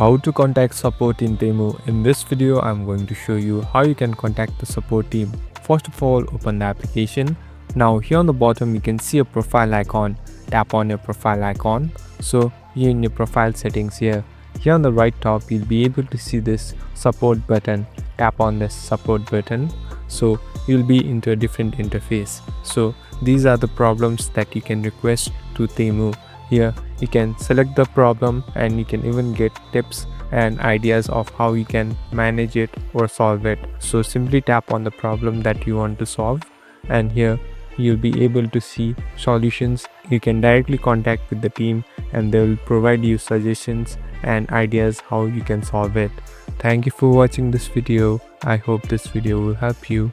How to contact support in Temu. In this video, I'm going to show you how you can contact the support team. First of all, open the application. Now here on the bottom, you can see a profile icon. Tap on your profile icon. So here in your profile settings here on the right top, you'll be able to see this support button. Tap on this support button. So you'll be into a different interface. So these are the problems that you can request to Temu. Here you can select the problem and you can even get tips and ideas of how you can manage it or solve it. So simply tap on the problem that you want to solve, and here you'll be able to see solutions. You can directly contact with the team and they will provide you suggestions and ideas how you can solve it. Thank you for watching this video. I hope this video will help you.